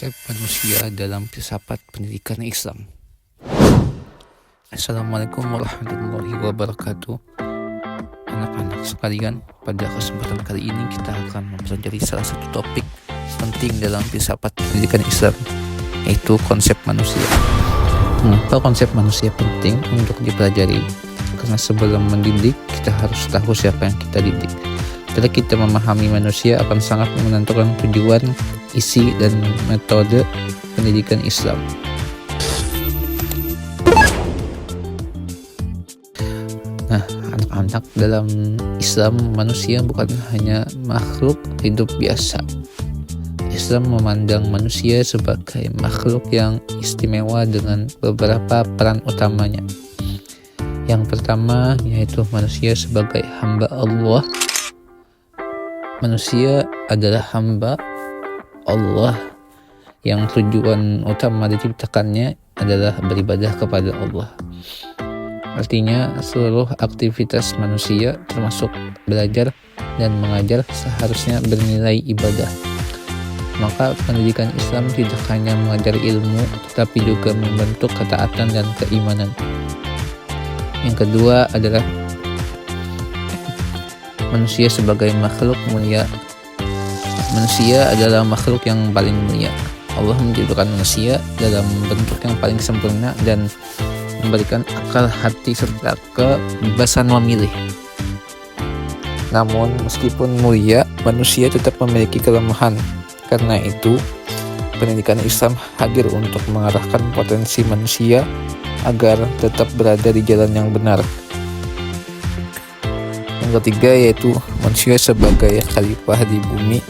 konsep manusia dalam filsafat pendidikan Islam. Assalamualaikum warahmatullahi wabarakatuh. Anak-anak sekalian, pada kesempatan kali ini kita akan mempelajari salah satu topik penting dalam filsafat pendidikan Islam, yaitu konsep manusia. Mengapa konsep manusia penting untuk dipelajari? Karena sebelum mendidik, kita harus tahu siapa yang kita didik. Setelah kita memahami manusia akan sangat menentukan tujuan, isi, dan metode pendidikan Islam. Nah, anak-anak, dalam Islam manusia bukan hanya makhluk hidup biasa. Islam memandang manusia sebagai makhluk yang istimewa dengan beberapa peran utamanya. Yang pertama yaitu manusia sebagai hamba Allah. Manusia adalah hamba Allah yang tujuan utama diciptakannya adalah beribadah kepada Allah. Artinya seluruh aktivitas manusia termasuk belajar dan mengajar seharusnya bernilai ibadah. Maka pendidikan Islam tidak hanya mengajar ilmu tetapi juga membentuk ketaatan dan keimanan. Yang kedua adalah manusia sebagai makhluk mulia. Manusia adalah makhluk yang paling mulia. Allah menciptakan manusia dalam bentuk yang paling sempurna dan memberikan akal, hati, serta kebebasan memilih. Namun, meskipun mulia, manusia tetap memiliki kelemahan. Karena itu, pendidikan Islam hadir untuk mengarahkan potensi manusia agar tetap berada di jalan yang benar. Yang ketiga yaitu manusia sebagai khalifah di bumi.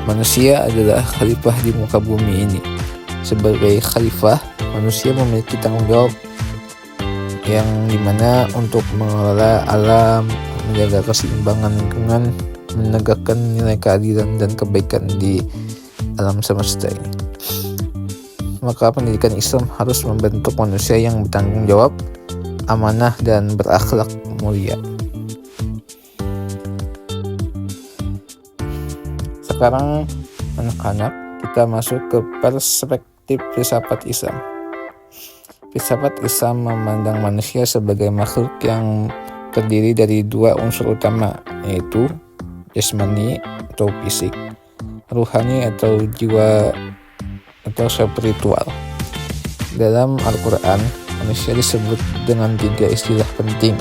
Manusia adalah khalifah di muka bumi ini. Sebagai khalifah, manusia memiliki tanggung jawab yang dimana untuk mengelola alam, menjaga keseimbangan lingkungan, menegakkan nilai keadilan dan kebaikan di alam semesta ini. Maka pendidikan Islam harus membentuk manusia yang bertanggung jawab, amanah, dan berakhlak mulia. Sekarang anak-anak, kita masuk ke perspektif filsafat Islam. Filsafat Islam memandang manusia sebagai makhluk yang terdiri dari dua unsur utama, yaitu jasmani atau fisik, ruhani atau jiwa atau spiritual. Dalam Al-Quran, manusia disebut dengan tiga istilah penting,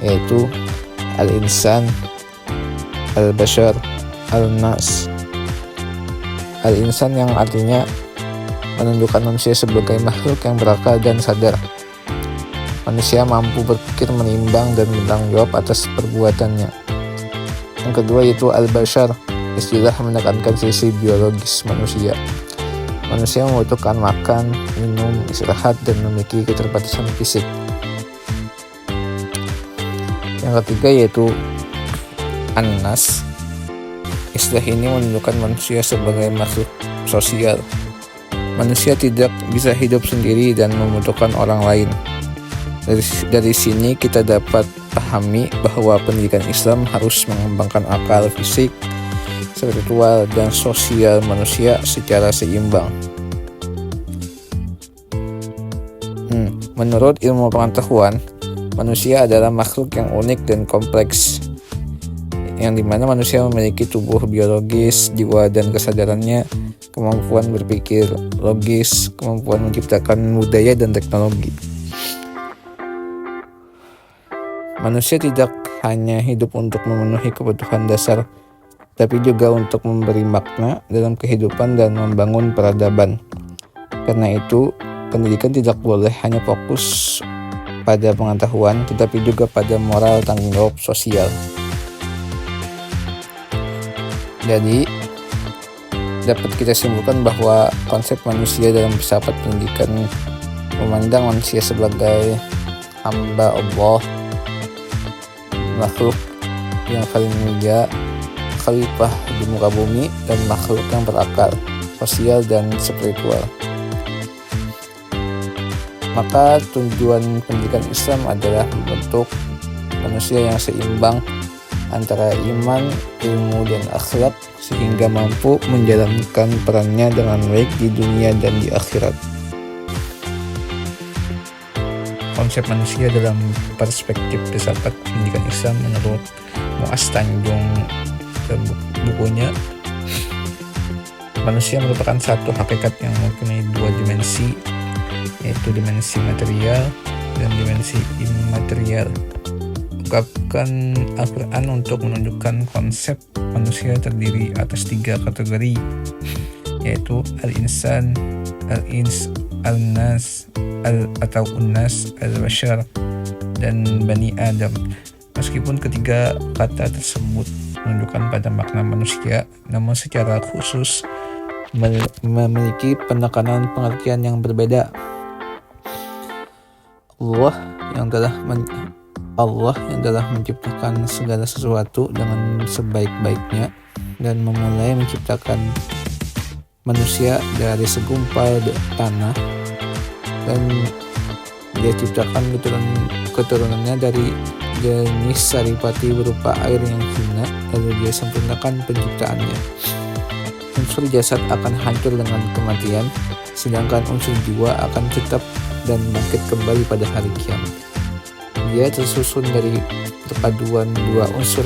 yaitu al-insan, al-bashar, al-nas. Al-insan yang artinya menunjukkan manusia sebagai makhluk yang berakal dan sadar. Manusia mampu berpikir, menimbang, dan bertanggung jawab atas perbuatannya. Yang kedua yaitu al-bashar, istilah menekankan sisi biologis manusia. Manusia membutuhkan makan, minum, istirahat, dan memiliki keterbatasan fisik. Yang ketiga yaitu an-nas. Istilah ini menunjukkan manusia sebagai makhluk sosial. Manusia tidak bisa hidup sendiri dan membutuhkan orang lain. Dari sini kita dapat pahami bahwa pendidikan Islam harus mengembangkan akal, fisik, spiritual, dan sosial manusia secara seimbang. Menurut ilmu pengetahuan, manusia adalah makhluk yang unik dan kompleks, yang dimana manusia memiliki tubuh biologis, jiwa dan kesadarannya, kemampuan berpikir logis, kemampuan menciptakan budaya dan teknologi. Manusia tidak hanya hidup untuk memenuhi kebutuhan dasar, tapi juga untuk memberi makna dalam kehidupan dan membangun peradaban. Karena itu, pendidikan tidak boleh hanya fokus pada pengetahuan, tetapi juga pada moral tanggung jawab sosial. Jadi, dapat kita simpulkan bahwa konsep manusia dalam filsafat pendidikan memandang manusia sebagai hamba Allah, makhluk yang paling mulia, khalifah di muka bumi, dan makhluk yang berakal, sosial, dan spiritual. Maka tujuan pendidikan Islam adalah membentuk manusia yang seimbang antara iman, ilmu, dan akhlak sehingga mampu menjalankan perannya dengan baik di dunia dan di akhirat. Konsep manusia dalam perspektif filsafat pendidikan Islam menurut Muaz Tanjung bukunya, manusia merupakan satu hakikat yang mempunyai dua dimensi, yaitu dimensi material dan dimensi imaterial. Ungkapkan Al-Quran untuk menunjukkan konsep manusia terdiri atas tiga kategori, yaitu al-insan, al-ins, al-nas, atau unnas, al-bashar, dan bani Adam. Meskipun ketiga kata tersebut menunjukkan pada makna manusia, namun secara khusus memiliki penekanan pengertian yang berbeda. Allah yang telah menciptakan segala sesuatu dengan sebaik-baiknya dan memulai menciptakan manusia dari segumpal tanah, dan dia ciptakan keturunannya dari jenis saripati berupa air yang hina, lalu dia sempurnakan penciptaannya. Unsur jasad akan hancur dengan kematian, sedangkan unsur jiwa akan tetap dan bangkit kembali pada hari kiamat. Dia tersusun dari perpaduan dua unsur,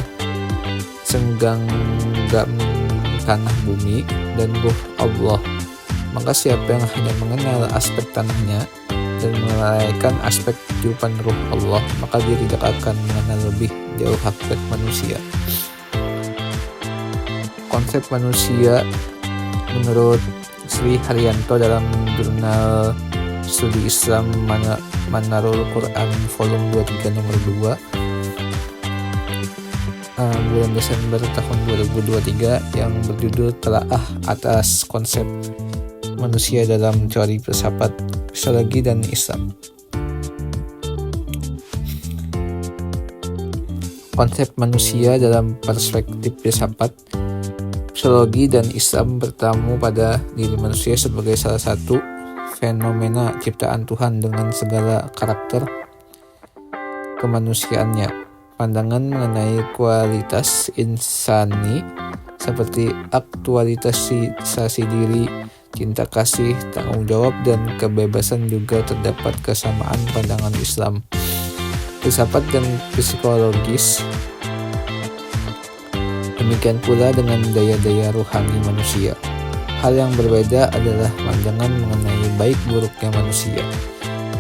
senggam tanah bumi dan ruh Allah. Maka siapa yang hanya mengenal aspek tanahnya dan melalaikan aspek kehidupan ruh Allah, maka dia tidak akan mengenal lebih jauh hakikat manusia. Konsep manusia menurut Sri Haryanto dalam jurnal studi Islam Manarul Quran volume 23 nomor 2 bulan Desember tahun 2023 yang berjudul Telaah atas Konsep Manusia dalam Teori Filsafat, Psikologi, dan Islam. Konsep manusia dalam perspektif filsafat, psikologi, dan Islam bertemu pada diri manusia sebagai salah satu fenomena ciptaan Tuhan dengan segala karakter kemanusiaannya. Pandangan mengenai kualitas insani seperti aktualisasi diri, cinta kasih, tanggung jawab, dan kebebasan juga terdapat kesamaan pandangan Islam, filsafat, dan psikologis. Demikian pula dengan daya-daya rohani manusia. Hal yang berbeda adalah pandangan mengenai baik buruknya manusia.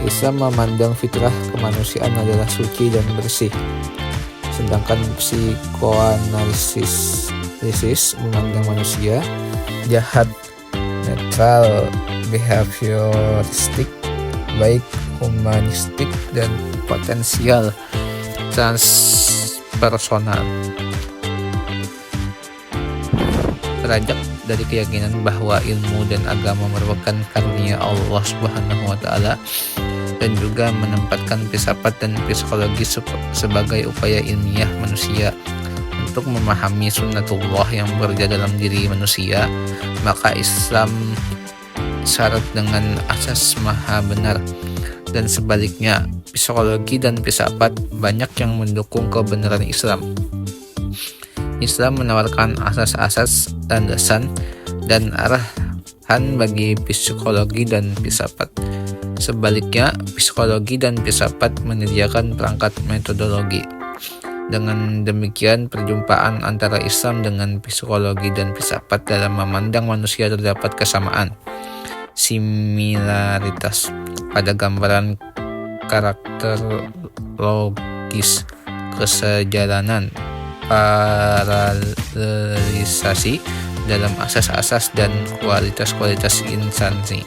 Islam memandang fitrah kemanusiaan adalah suci dan bersih, sedangkan psikoanalisis memandang manusia jahat, netral, behavioristik, baik, humanistik, dan potensial transpersonal. Beranjak dari keyakinan bahwa ilmu dan agama merupakan karunia Allah Subhanahu wa Ta'ala, dan juga menempatkan filsafat dan psikologi sebagai upaya ilmiah manusia untuk memahami sunnatullah yang bekerja dalam diri manusia, maka Islam syarat dengan asas maha benar, dan sebaliknya psikologi dan filsafat banyak yang mendukung kebenaran Islam. Islam menawarkan asas-asas, landasan, dan arahan bagi psikologi dan filsafat. Sebaliknya, psikologi dan filsafat menyediakan perangkat metodologi. Dengan demikian, perjumpaan antara Islam dengan psikologi dan filsafat dalam memandang manusia terdapat kesamaan, similaritas pada gambaran karakterologis, kesejalanan, paralelisasi dalam asas-asas dan kualitas-kualitas insansi,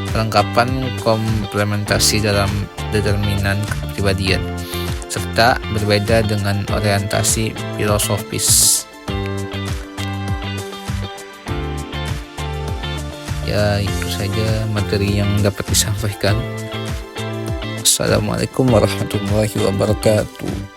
kelengkapan komplementasi dalam determinan kepribadian, serta berbeda dengan orientasi filosofis. Ya, itu saja materi yang dapat disampaikan. Assalamualaikum warahmatullahi wabarakatuh.